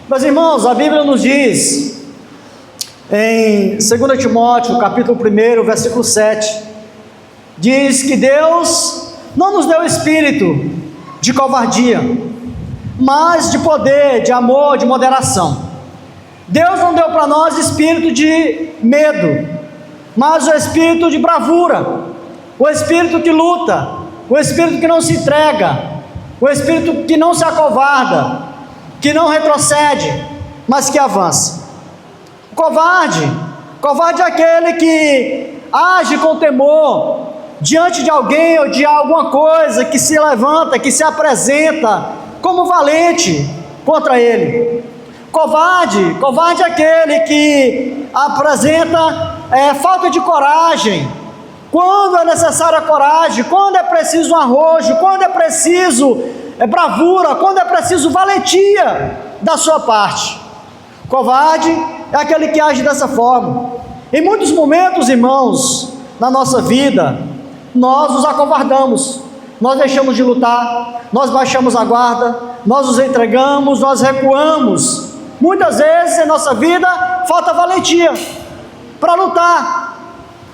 Meus irmãos, a Bíblia nos diz, em 2 Timóteo, capítulo 1, versículo 7, diz que Deus não nos deu espírito de covardia, mas de poder, de amor, de moderação. Deus não deu para nós espírito de medo, mas o espírito de bravura, o espírito que luta, o espírito que não se entrega, o espírito que não se acovarda, que não retrocede, mas que avança. Covarde é aquele que age com temor diante de alguém ou de alguma coisa, que se levanta, que se apresenta como valente contra ele. Covarde é aquele que apresenta falta de coragem, quando é necessária coragem, quando é preciso um arrojo, quando é preciso bravura, quando é preciso valentia da sua parte. Covarde é aquele que age dessa forma. Em muitos momentos, irmãos, na nossa vida, nós nos acovardamos, nós deixamos de lutar, nós baixamos a guarda, nós nos entregamos, nós recuamos. Muitas vezes em nossa vida falta valentia para lutar,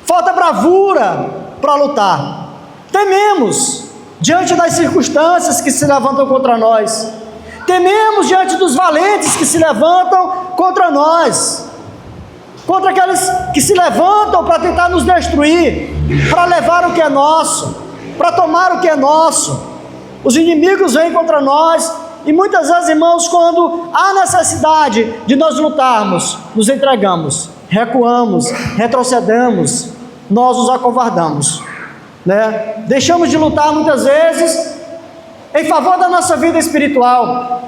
falta bravura para lutar. Tememos diante das circunstâncias que se levantam contra nós, tememos diante dos valentes que se levantam contra nós, contra aqueles que se levantam para tentar nos destruir, para levar o que é nosso, para tomar o que é nosso. Os inimigos vêm contra nós, e muitas vezes, irmãos, quando há necessidade de nós lutarmos, nos entregamos, recuamos, retrocedemos, nós nos acovardamos, né? Deixamos de lutar muitas vezes em favor da nossa vida espiritual,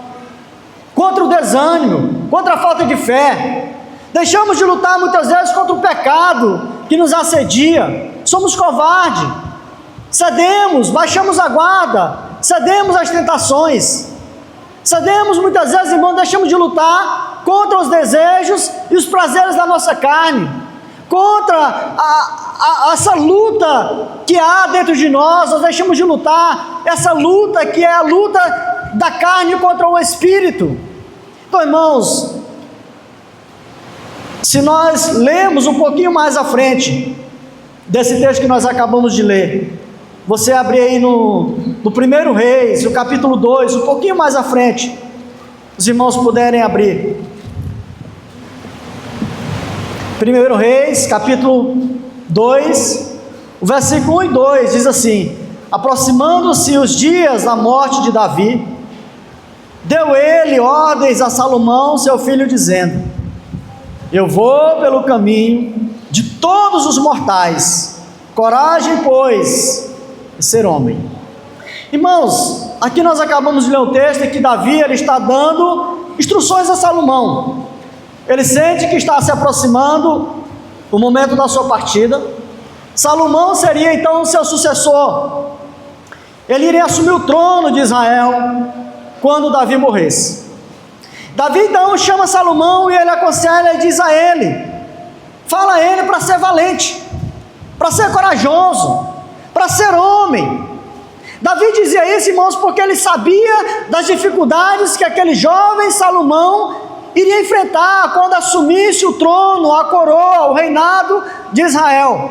contra o desânimo, contra a falta de fé. Deixamos de lutar muitas vezes contra o pecado que nos assedia. Somos covardes, cedemos, baixamos a guarda, cedemos às tentações, cedemos muitas vezes, irmãos, deixamos de lutar contra os desejos e os prazeres da nossa carne, contra essa luta que há dentro de nós. Nós deixamos de lutar, essa luta que é a luta da carne contra o espírito. Então, irmãos, se nós lemos um pouquinho mais à frente desse texto que nós acabamos de ler, você abrir aí no 1 Reis, o capítulo 2, um pouquinho mais à frente, os irmãos puderem abrir. 1 Reis, capítulo 2, o versículo 1 e 2 diz assim: aproximando-se os dias da morte de Davi, deu ele ordens a Salomão, seu filho, dizendo: eu vou pelo caminho de todos os mortais, coragem, pois, de ser homem. Irmãos, aqui nós acabamos de ler um texto em que Davi ele está dando instruções a Salomão. Ele sente que está se aproximando o momento da sua partida. Salomão seria então o seu sucessor. Ele iria assumir o trono de Israel quando Davi morresse. Davi então chama Salomão e ele aconselha e diz a ele, fala a ele para ser valente, para ser corajoso, para ser homem. Davi dizia isso, irmãos, porque ele sabia das dificuldades que aquele jovem Salomão iria enfrentar quando assumisse o trono, a coroa, o reinado de Israel.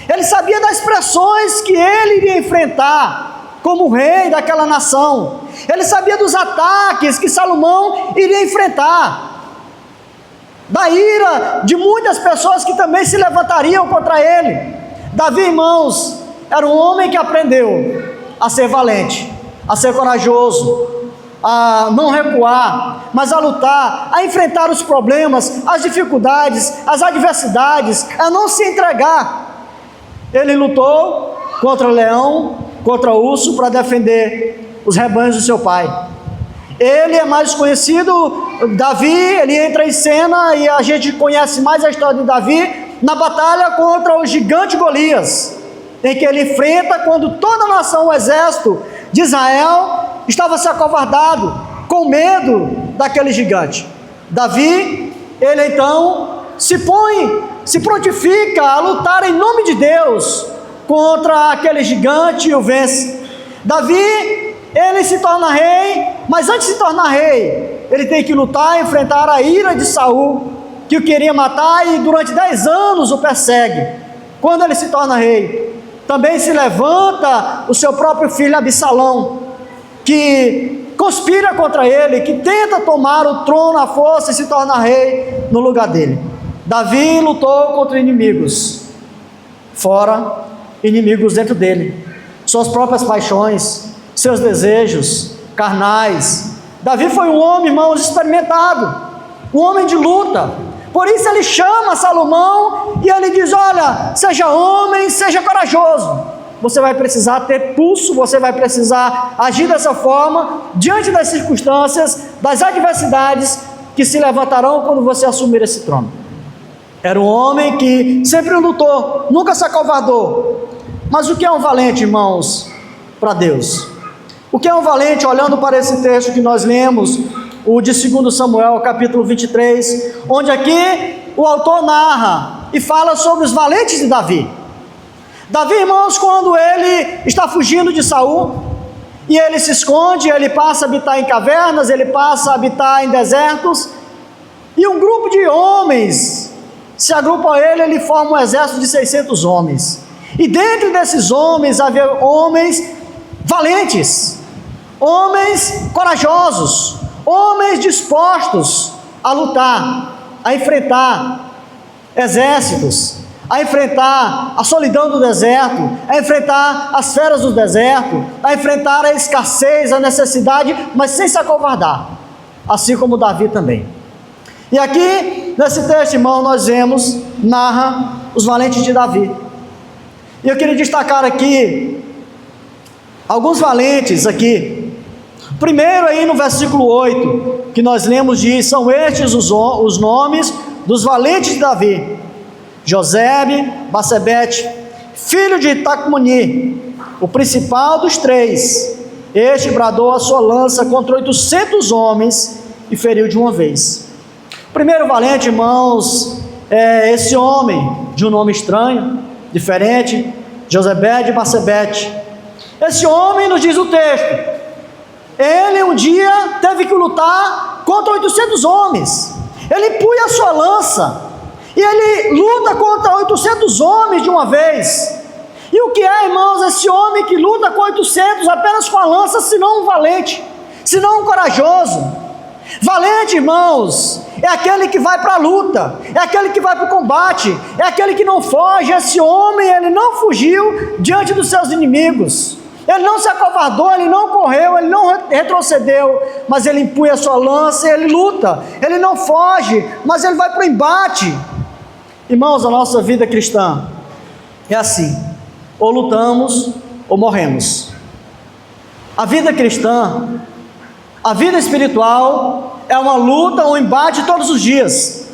Ele sabia das pressões que ele iria enfrentar como rei daquela nação. Ele sabia dos ataques que Salomão iria enfrentar, da ira de muitas pessoas que também se levantariam contra ele. Davi, irmãos, era um homem que aprendeu a ser valente, a ser corajoso, a não recuar, mas a lutar, a enfrentar os problemas, as dificuldades, as adversidades, a não se entregar. Ele lutou contra o leão, contra o urso, para defender os rebanhos do seu pai. Ele é mais conhecido, Davi, ele entra em cena e a gente conhece mais a história de Davi na batalha contra o gigante Golias, em que ele enfrenta quando toda a nação, o exército de Israel, estava se acovardado, com medo daquele gigante. Davi, ele então se prontifica a lutar em nome de Deus contra aquele gigante e o vence. Davi, ele se torna rei, mas antes de se tornar rei, ele tem que lutar e enfrentar a ira de Saul, que o queria matar e durante 10 anos o persegue. Quando ele se torna rei, também se levanta o seu próprio filho Absalão, que conspira contra ele, que tenta tomar o trono à força e se torna rei no lugar dele. Davi lutou contra inimigos, fora inimigos dentro dele, suas próprias paixões, seus desejos carnais. Davi foi um homem, irmãos, experimentado, um homem de luta. Por isso ele chama Salomão e ele diz: olha, seja homem, seja corajoso. Você vai precisar ter pulso, você vai precisar agir dessa forma, diante das circunstâncias, das adversidades que se levantarão quando você assumir esse trono. Era um homem que sempre lutou, nunca se acovardou. Mas o que é um valente, irmãos, para Deus? O que é um valente, olhando para esse texto que nós lemos, o de 2 Samuel, capítulo 23, onde aqui o autor narra e fala sobre os valentes de Davi. Davi, irmãos, quando ele está fugindo de Saul, e ele se esconde, ele passa a habitar em cavernas, ele passa a habitar em desertos, e um grupo de homens se agrupa a ele, ele forma um exército de 600 homens, e dentro desses homens havia homens valentes, homens corajosos, homens dispostos a lutar, a enfrentar exércitos, a enfrentar a solidão do deserto, a enfrentar as feras do deserto, a enfrentar a escassez, a necessidade, mas sem se acovardar, assim como Davi também. E aqui, nesse texto, irmão, nós vemos, narra os valentes de Davi. E eu queria destacar aqui alguns valentes aqui. Primeiro aí no versículo 8, que nós lemos, diz: são estes os nomes dos valentes de Davi: Josebe, Basebete, filho de Tacmoni, o principal dos 3. Este bradou a sua lança contra 800 homens e feriu de uma vez. O primeiro valente, irmãos, é esse homem de um nome estranho, diferente, Josebe de Basebete. Esse homem, nos diz o texto, ele um dia teve que lutar contra 800 homens. Ele punha a sua lança e ele luta contra 800 homens de uma vez. E o que é, irmãos, esse homem que luta com 800 apenas com a lança, senão um valente, senão um corajoso? Valente, irmãos, é aquele que vai para a luta, é aquele que vai para o combate, é aquele que não foge. Esse homem, ele não fugiu diante dos seus inimigos, ele não se acovardou, ele não correu, ele não retrocedeu, mas ele empunha a sua lança e ele luta, ele não foge, mas ele vai para o embate. Irmãos, a nossa vida cristã é assim: ou lutamos ou morremos. A vida cristã, a vida espiritual é uma luta, um embate todos os dias.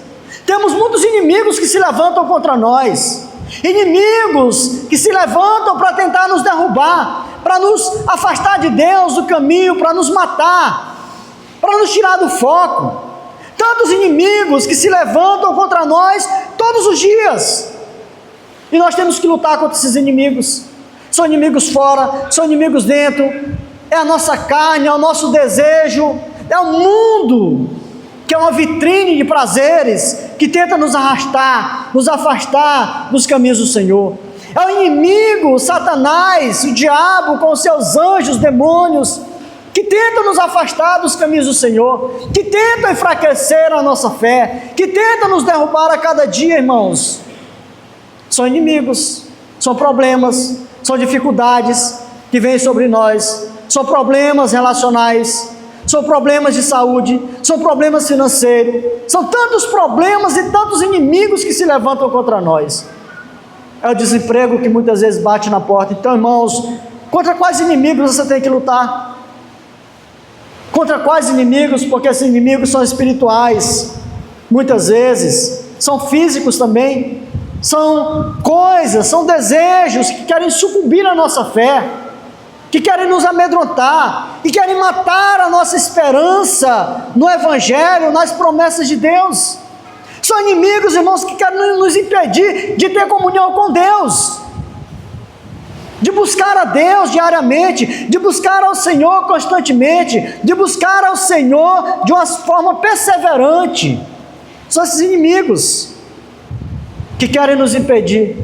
Temos muitos inimigos que se levantam contra nós, inimigos que se levantam para tentar nos derrubar, para nos afastar de Deus, do caminho, para nos matar, para nos tirar do foco. Tantos inimigos que se levantam contra nós todos os dias, e nós temos que lutar contra esses inimigos. São inimigos fora, são inimigos dentro, é a nossa carne, é o nosso desejo, é o mundo, que é uma vitrine de prazeres, que tenta nos arrastar, nos afastar dos caminhos do Senhor. É o inimigo, Satanás, o diabo com os seus anjos, demônios, que tentam nos afastar dos caminhos do Senhor, que tentam enfraquecer a nossa fé, que tentam nos derrubar a cada dia, irmãos. São inimigos, são problemas, são dificuldades que vêm sobre nós, são problemas relacionais, são problemas de saúde, são problemas financeiros, são tantos problemas e tantos inimigos que se levantam contra nós. É o desemprego que muitas vezes bate na porta. Então, irmãos, contra quais inimigos você tem que lutar? Contra quais inimigos? Porque esses inimigos são espirituais, muitas vezes são físicos também, são coisas, são desejos que querem sucumbir à nossa fé, que querem nos amedrontar, e querem matar a nossa esperança no Evangelho, nas promessas de Deus. São inimigos, irmãos, que querem nos impedir de ter comunhão com Deus, de buscar a Deus diariamente, de buscar ao Senhor constantemente, de buscar ao Senhor de uma forma perseverante. São esses inimigos que querem nos impedir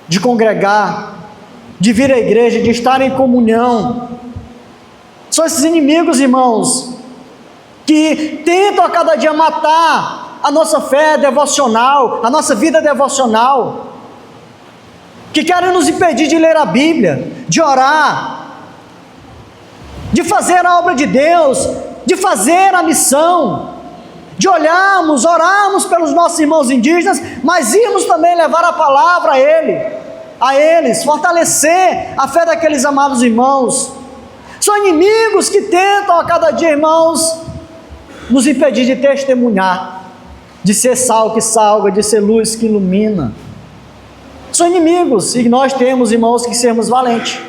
de congregar, de vir à igreja, de estar em comunhão. São esses inimigos, irmãos, que tentam a cada dia matar a nossa fé devocional, a nossa vida devocional, que querem nos impedir de ler a Bíblia, de orar, de fazer a obra de Deus, de fazer a missão, de orarmos pelos nossos irmãos indígenas, mas irmos também levar a palavra a eles, fortalecer a fé daqueles amados irmãos. São inimigos que tentam a cada dia, irmãos, nos impedir de testemunhar, de ser sal que salga, de ser luz que ilumina. São inimigos, e nós temos, irmãos, que sermos valentes.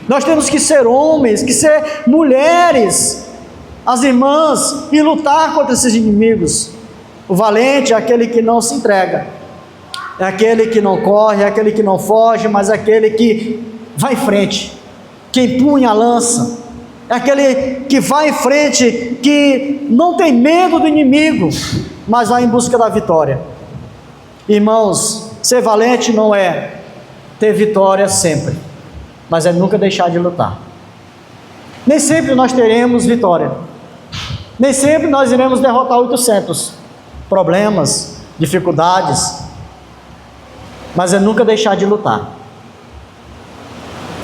Nós temos que ser homens, que ser mulheres, as irmãs, e lutar contra esses inimigos. O valente é aquele que não se entrega, é aquele que não corre, é aquele que não foge, mas é aquele que vai em frente, que empunha a lança, é aquele que vai em frente, que não tem medo do inimigo, mas vai em busca da vitória. Irmãos, ser valente não é ter vitória sempre, mas é nunca deixar de lutar. Nem sempre nós teremos vitória, nem sempre nós iremos derrotar 800 problemas, dificuldades, mas é nunca deixar de lutar.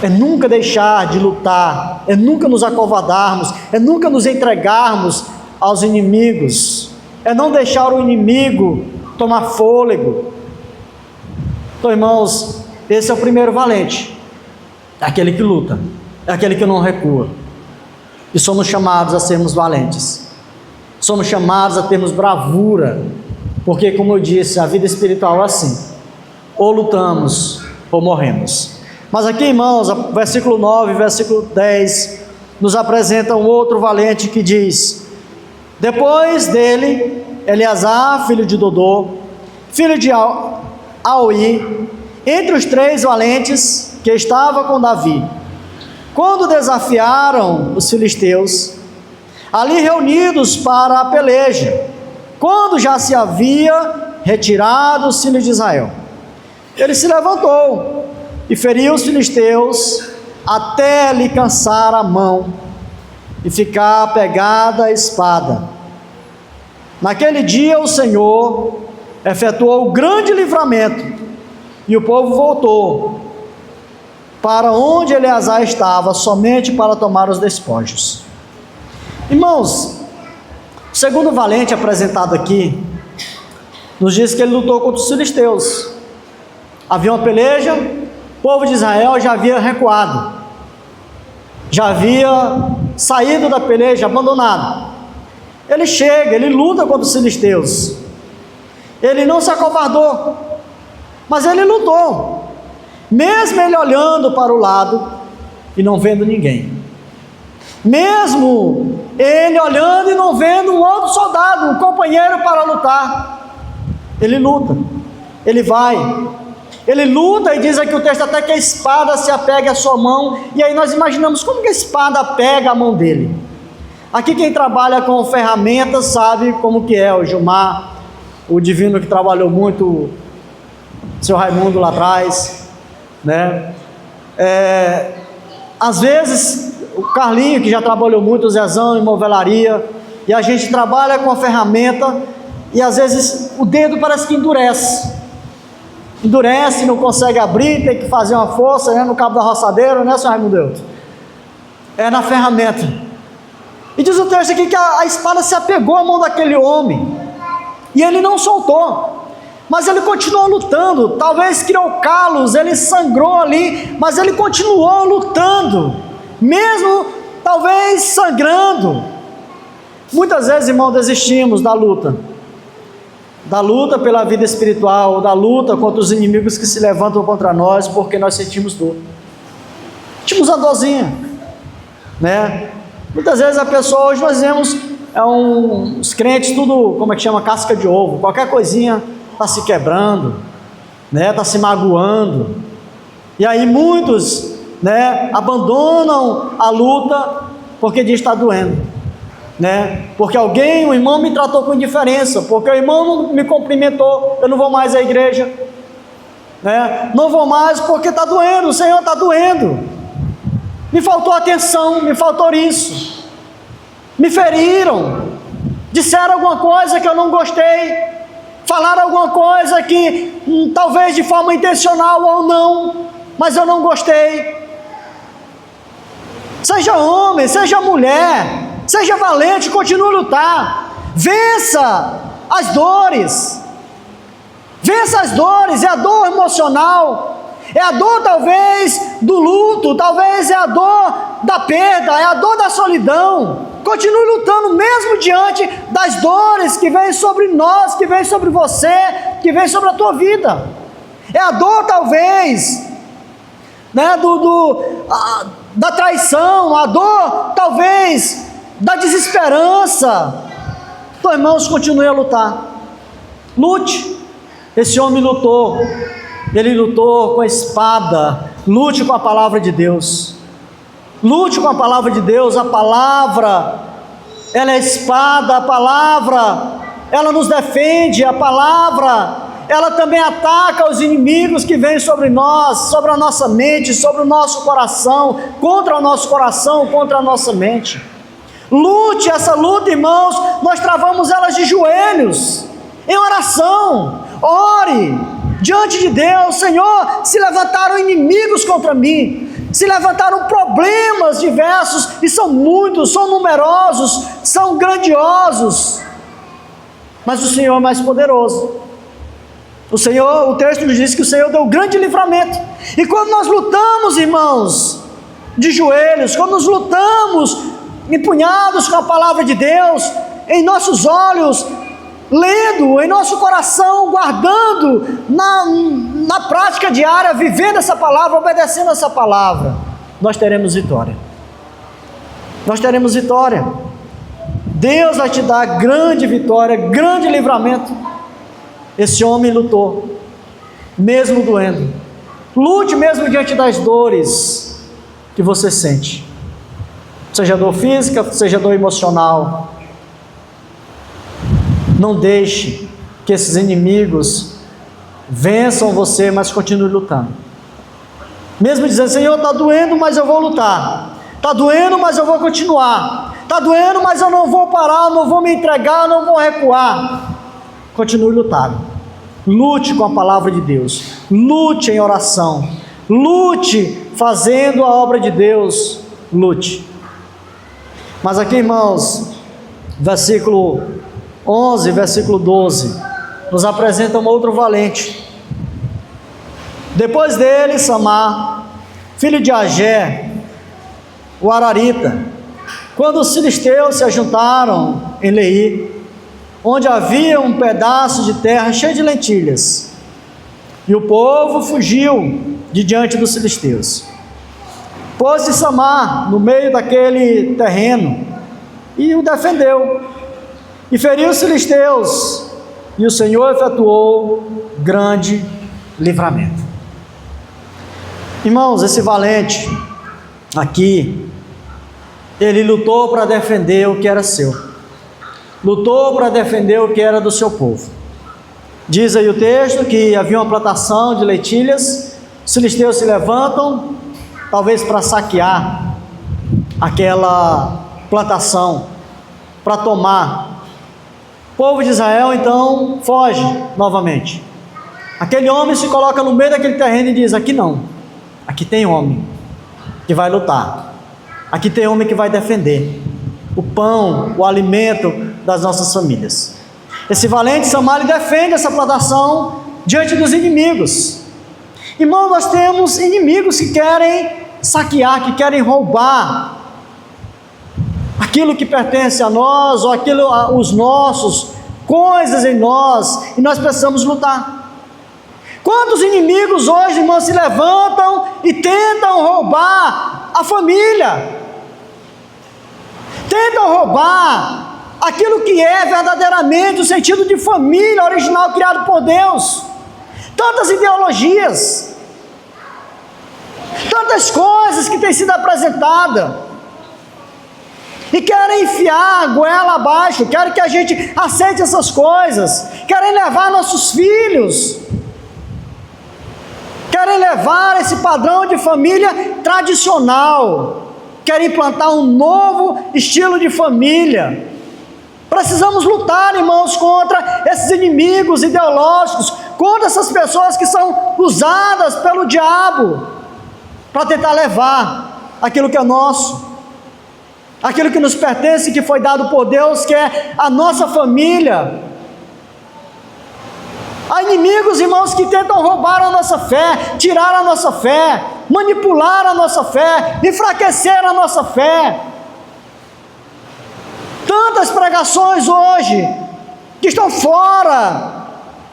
É nunca deixar de lutar, é nunca nos acovardarmos, é nunca nos entregarmos aos inimigos, é não deixar o inimigo tomar fôlego. Então, irmãos, esse é o primeiro valente, é aquele que luta, é aquele que não recua, e somos chamados a sermos valentes, somos chamados a termos bravura, porque, como eu disse, a vida espiritual é assim, ou lutamos ou morremos. Mas aqui, irmãos, versículo 9, versículo 10, nos apresenta um outro valente que diz: depois dele, Eleazar, filho de Dodô, filho de Aui, entre os 3 valentes que estava com Davi, quando desafiaram os filisteus, ali reunidos para a peleja, quando já se havia retirado os filhos de Israel, ele se levantou e feriu os filisteus até lhe cansar a mão e ficar pegada a espada. Naquele dia o Senhor efetuou grande livramento, e o povo voltou para onde Eleazar estava, somente para tomar os despojos. Irmãos, o segundo valente apresentado aqui nos diz que ele lutou contra os filisteus. Havia uma peleja, o povo de Israel já havia recuado, já havia saído da peleja, abandonado. Ele chega, ele luta contra os filisteus, ele não se acovardou, mas ele lutou, mesmo ele olhando para o lado e não vendo ninguém, mesmo ele olhando e não vendo um outro soldado, um companheiro para lutar, ele luta, ele vai, ele luta, e diz aqui o texto até que a espada se apegue à sua mão, e aí nós imaginamos como que a espada pega a mão dele. Aqui quem trabalha com ferramentas sabe como que é, o Gilmar, o divino que trabalhou muito, o seu Raimundo lá atrás, né? Às vezes o Carlinho, que já trabalhou muito, o Zezão em movelaria, e a gente trabalha com a ferramenta, e às vezes o dedo parece que endurece, não consegue abrir, tem que fazer uma força, né, no cabo da roçadeira, né, senhor Raimundo? É na ferramenta. E diz o texto aqui que a espada se apegou à mão daquele homem, e ele não soltou, mas ele continuou lutando. Talvez criou calos, ele sangrou ali, mas ele continuou lutando, mesmo talvez sangrando. Muitas vezes, irmão, desistimos da luta pela vida espiritual, da luta contra os inimigos que se levantam contra nós, porque nós sentimos dor, sentimos a dorzinha, né? Muitas vezes a pessoa, hoje nós vemos os crentes tudo, como é que chama, casca de ovo, qualquer coisinha está se quebrando, né? Está se magoando, E aí muitos, abandonam a luta porque diz que está doendo, porque um irmão me tratou com indiferença, porque o irmão não me cumprimentou, eu não vou mais à igreja, não vou mais porque está doendo, o Senhor está doendo, me faltou atenção, me faltou isso, me feriram, disseram alguma coisa que eu não gostei, falaram alguma coisa que talvez de forma intencional ou não, mas eu não gostei. Seja homem, seja mulher, seja valente, continue a lutar, vença as dores, é a dor emocional, é a dor talvez do luto, talvez é a dor da perda, é a dor da solidão. Continue lutando mesmo diante das dores que vêm sobre nós, que vêm sobre você, que vêm sobre a tua vida. É a dor talvez da traição, a dor talvez da desesperança. Então, irmãos, continue a lutar, lute. Esse homem lutou, ele lutou com a espada. Lute com a palavra de Deus, lute com a palavra de Deus. A palavra, ela é espada, a palavra, ela nos defende, a palavra, ela também ataca os inimigos que vêm sobre nós, sobre a nossa mente, sobre o nosso coração, contra o nosso coração, contra a nossa mente. Lute essa luta, irmãos, nós travamos elas de joelhos, em oração. Ore diante de Deus: Senhor, se levantaram inimigos contra mim, se levantaram problemas diversos, e são muitos, são numerosos, são grandiosos, mas o Senhor é mais poderoso. O texto nos diz que o Senhor deu grande livramento. E quando nós lutamos, irmãos, de joelhos, quando nós lutamos empunhados com a palavra de Deus, em nossos olhos, lendo, em nosso coração, guardando, na prática diária, vivendo essa palavra, obedecendo essa palavra, nós teremos vitória. Nós teremos vitória. Deus vai te dar grande vitória, grande livramento. Esse homem lutou, mesmo doendo. Lute mesmo diante das dores que você sente, seja dor física, seja dor emocional. Não deixe que esses inimigos vençam você, mas continue lutando. Mesmo dizendo: Senhor, está doendo, mas eu vou lutar. Está doendo, mas eu vou continuar. Está doendo, mas eu não vou parar, não vou me entregar, não vou recuar. Continue lutando. Lute com a palavra de Deus. Lute em oração. Lute fazendo a obra de Deus. Lute. Mas aqui, irmãos, versículo 11, versículo 12, nos apresenta um outro valente. Depois dele, Samar, filho de Agé, o Ararita, quando os filisteus se ajuntaram em Leí, onde havia um pedaço de terra cheio de lentilhas, e o povo fugiu de diante dos filisteus, pôs-se Samar no meio daquele terreno e o defendeu, e feriu os filisteus, e o Senhor efetuou grande livramento. Irmãos, esse valente aqui, ele lutou para defender o que era seu, lutou para defender o que era do seu povo. Diz aí o texto que havia uma plantação de lentilhas, os filisteus se levantam, talvez para saquear aquela plantação, para tomar. O povo de Israel então foge novamente. Aquele homem se coloca no meio daquele terreno e diz: aqui não, aqui tem homem que vai lutar, aqui tem homem que vai defender o pão, o alimento das nossas famílias. Esse valente Samar defende essa plantação diante dos inimigos. Irmão, nós temos inimigos que querem saquear, que querem roubar aquilo que pertence a nós, ou aquilo, os nossos, coisas em nós, e nós precisamos lutar. Quantos inimigos hoje, irmãos, se levantam e tentam roubar a família, tentam roubar aquilo que é verdadeiramente o sentido de família original criado por Deus. Tantas ideologias, tantas coisas que têm sido apresentadas, e querem enfiar a goela abaixo, querem que a gente aceite essas coisas, querem levar nossos filhos, querem levar esse padrão de família tradicional, querem implantar um novo estilo de família. Precisamos lutar, irmãos, contra esses inimigos ideológicos, contra essas pessoas que são usadas pelo diabo para tentar levar aquilo que é nosso, aquilo que nos pertence, que foi dado por Deus, que é a nossa família. Há inimigos, irmãos, que tentam roubar a nossa fé, tirar a nossa fé, manipular a nossa fé, enfraquecer a nossa fé. Tantas pregações hoje que estão fora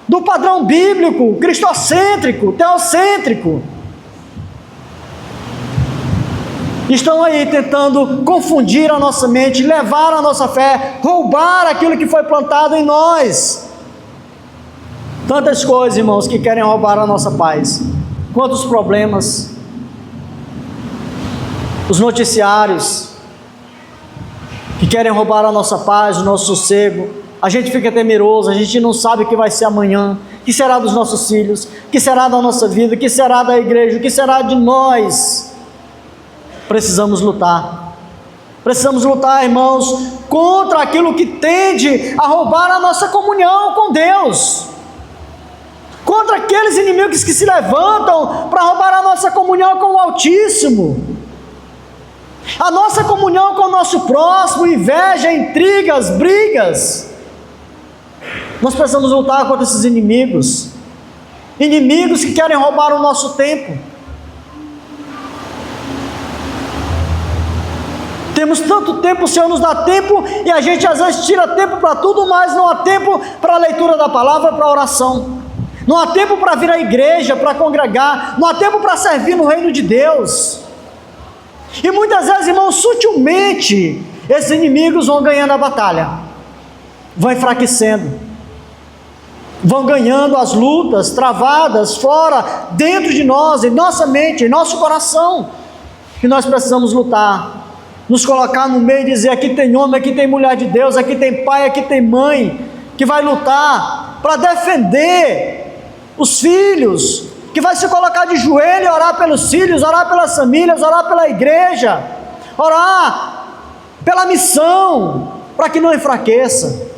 do padrão bíblico, cristocêntrico, teocêntrico, estão aí tentando confundir a nossa mente, levar a nossa fé, roubar aquilo que foi plantado em nós. Tantas coisas, irmãos, que querem roubar a nossa paz. Quantos problemas, os noticiários que querem roubar a nossa paz, o nosso sossego. A gente fica temeroso, a gente não sabe o que vai ser amanhã, o que será dos nossos filhos, o que será da nossa vida, o que será da igreja, o que será de nós. Precisamos lutar, irmãos, contra aquilo que tende a roubar a nossa comunhão com Deus, contra aqueles inimigos que se levantam para roubar a nossa comunhão com o Altíssimo, a nossa comunhão com o nosso próximo, inveja, intrigas, brigas. Nós precisamos lutar contra esses inimigos que querem roubar o nosso tempo. Temos tanto tempo, o Senhor nos dá tempo, e a gente às vezes tira tempo para tudo, mas não há tempo para a leitura da palavra, para a oração, não há tempo para vir à igreja, para congregar, não há tempo para servir no reino de Deus. E muitas vezes, irmãos, sutilmente, esses inimigos vão ganhando a batalha, vão enfraquecendo, vão ganhando as lutas travadas fora, dentro de nós, em nossa mente, em nosso coração, e nós precisamos lutar, nos colocar no meio e dizer: aqui tem homem, aqui tem mulher de Deus, aqui tem pai, aqui tem mãe, que vai lutar para defender os filhos, que vai se colocar de joelho e orar pelos filhos, orar pelas famílias, orar pela igreja, orar pela missão, para que não enfraqueça.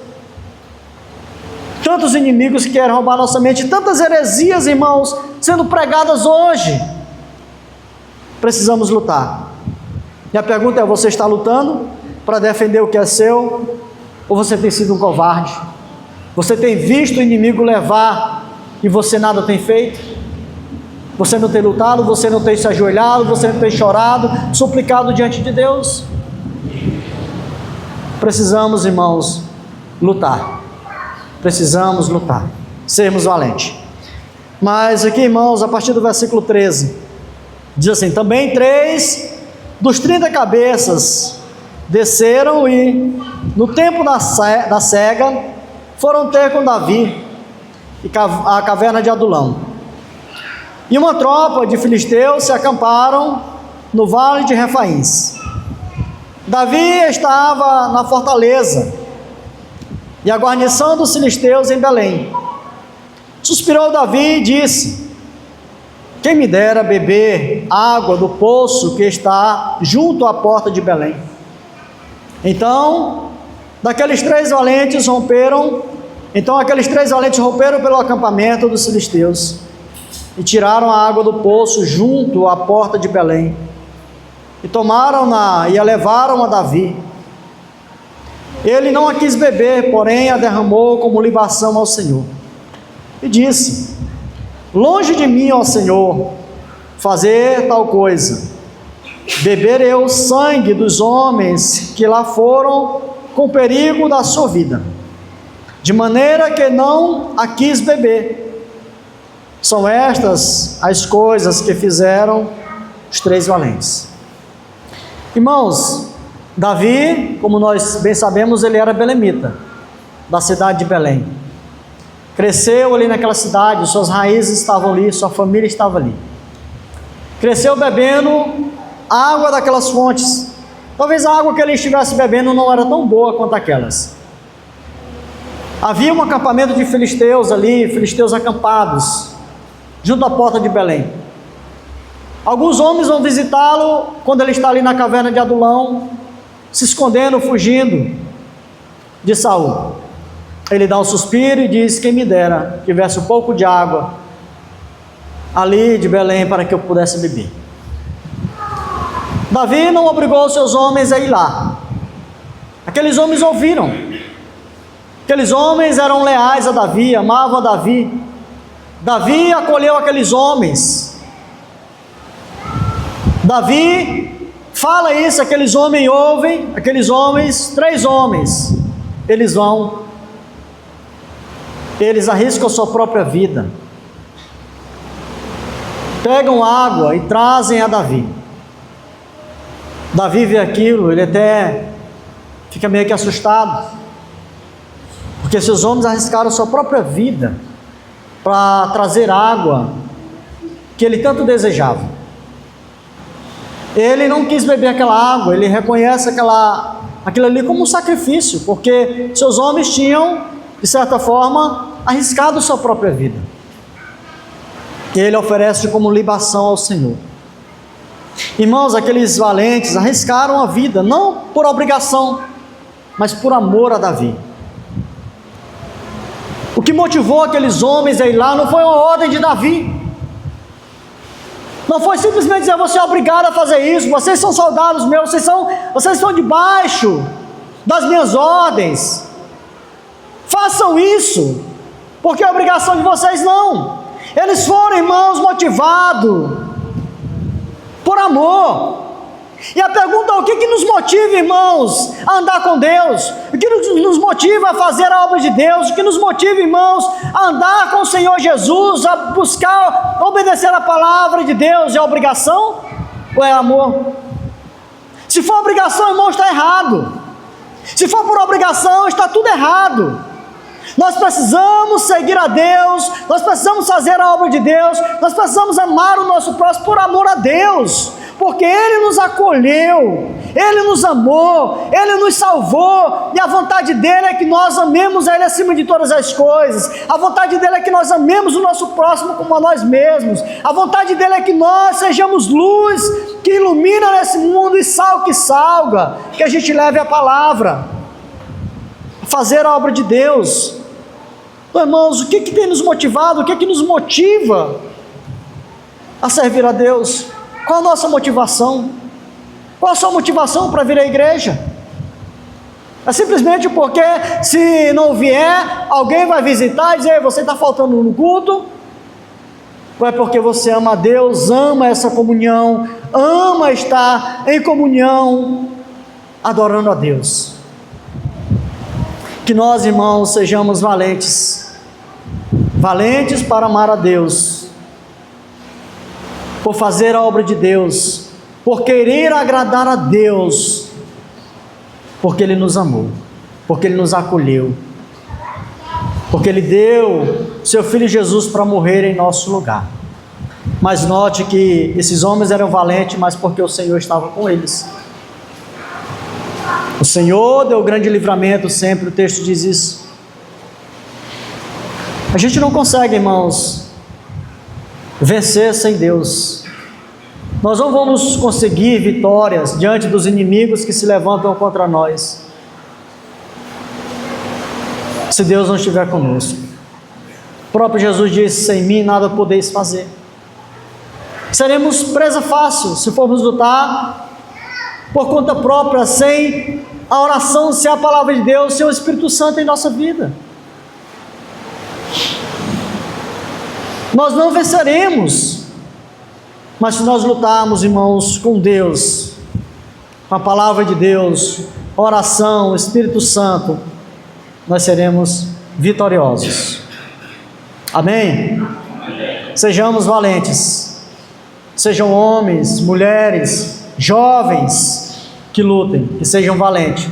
Tantos inimigos que querem roubar nossa mente, tantas heresias, irmãos, sendo pregadas hoje. Precisamos lutar. E a pergunta é: você está lutando para defender o que é seu? Ou você tem sido um covarde? Você tem visto o inimigo levar e você nada tem feito? Você não tem lutado, você não tem se ajoelhado, você não tem chorado, suplicado diante de Deus? Precisamos, irmãos, lutar. Precisamos lutar, sermos valentes. Mas aqui, irmãos, a partir do versículo 13, diz assim: também 3 dos 30 cabeças desceram e, no tempo da cega, foram ter com Davi a caverna de Adulão. E uma tropa de filisteus se acamparam no vale de Refaíns. Davi estava na fortaleza, e a guarnição dos filisteus em Belém. Suspirou Davi e disse: quem me dera beber água do poço que está junto à porta de Belém. Então aqueles três valentes romperam pelo acampamento dos filisteus e tiraram a água do poço junto à porta de Belém, e tomaram-na e a levaram a Davi. Ele não a quis beber, porém a derramou como libação ao Senhor, e disse: longe de mim, ó Senhor, fazer tal coisa, beber eu o sangue dos homens que lá foram com perigo da sua vida, de maneira que não a quis beber. São estas as coisas que fizeram os três valentes. Irmãos, Davi, como nós bem sabemos, ele era belemita, da cidade de Belém. Cresceu ali naquela cidade, suas raízes estavam ali, sua família estava ali. cresceu bebendo água daquelas fontes. Talvez a água que ele estivesse bebendo não era tão boa quanto aquelas. Havia um acampamento de filisteus ali, filisteus acampados, junto à porta de Belém. Alguns homens vão visitá-lo quando ele está ali na caverna de Adulão, se escondendo, fugindo de Saul. Ele dá um suspiro e diz: quem me dera tivesse um pouco de água ali de Belém para que eu pudesse beber. Davi não obrigou os seus homens a ir lá. Aqueles homens ouviram. Aqueles homens eram leais a Davi, amavam a Davi. Davi acolheu aqueles homens. Davi fala isso, aqueles homens ouvem, aqueles homens, 3 homens, eles vão, eles arriscam a sua própria vida, pegam água e trazem a Davi. Davi vê aquilo, ele até fica meio que assustado, porque seus homens arriscaram sua própria vida para trazer água que ele tanto desejava. Ele não quis beber aquela água, ele reconhece aquilo ali como um sacrifício, porque seus homens tinham, de certa forma, arriscado sua própria vida. E ele oferece como libação ao Senhor. Irmãos, aqueles valentes arriscaram a vida, não por obrigação, mas por amor a Davi. O que motivou aqueles homens a ir lá não foi uma ordem de Davi. Não foi simplesmente dizer: você é obrigado a fazer isso, vocês são soldados meus, vocês estão debaixo das minhas ordens, façam isso, porque é obrigação de vocês. Não, eles foram, irmãos, motivados por amor. E a pergunta é: o que nos motiva, irmãos, a andar com Deus? O que nos motiva a fazer a obra de Deus? O que nos motiva, irmãos, a andar com o Senhor Jesus, a buscar obedecer a palavra de Deus? É obrigação ou é amor? Se for obrigação, irmão, está errado. Se for por obrigação, está tudo errado. Nós precisamos seguir a Deus, nós precisamos fazer a obra de Deus, nós precisamos amar o nosso próximo por amor a Deus, porque Ele nos acolheu, Ele nos amou, Ele nos salvou, e a vontade dEle é que nós amemos a Ele acima de todas as coisas. A vontade dEle é que nós amemos o nosso próximo como a nós mesmos. A vontade dEle é que nós sejamos luz que ilumina nesse mundo e sal que salga, que a gente leve a palavra, fazer a obra de Deus. Então, irmãos, o que tem nos motivado? O que nos motiva a servir a Deus? Qual a nossa motivação? Qual a sua motivação para vir à igreja? É simplesmente porque se não vier, alguém vai visitar e dizer: você está faltando no culto? Ou é porque você ama a Deus, ama essa comunhão, ama estar em comunhão, adorando a Deus? Que nós, irmãos, sejamos valentes para amar a Deus, por fazer a obra de Deus, por querer agradar a Deus, porque Ele nos amou, porque Ele nos acolheu, porque Ele deu Seu Filho Jesus para morrer em nosso lugar. Mas note que esses homens eram valentes, mas porque o Senhor estava com eles. O Senhor deu grande livramento sempre, o texto diz isso. A gente não consegue, irmãos, vencer sem Deus. Nós não vamos conseguir vitórias diante dos inimigos que se levantam contra nós, se Deus não estiver conosco. O próprio Jesus disse: sem mim nada podeis fazer. Seremos presa fácil se formos lutar por conta própria, sem a oração, sem a palavra de Deus, sem o Espírito Santo em nossa vida. Nós não venceremos, mas se nós lutarmos, irmãos, com Deus, com a palavra de Deus, oração, Espírito Santo, nós seremos vitoriosos. Amém? Sejamos valentes, sejam homens, mulheres, jovens, que lutem, que sejam valentes,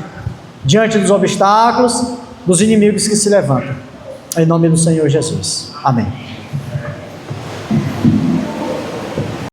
diante dos obstáculos, dos inimigos que se levantam, em nome do Senhor Jesus. Amém.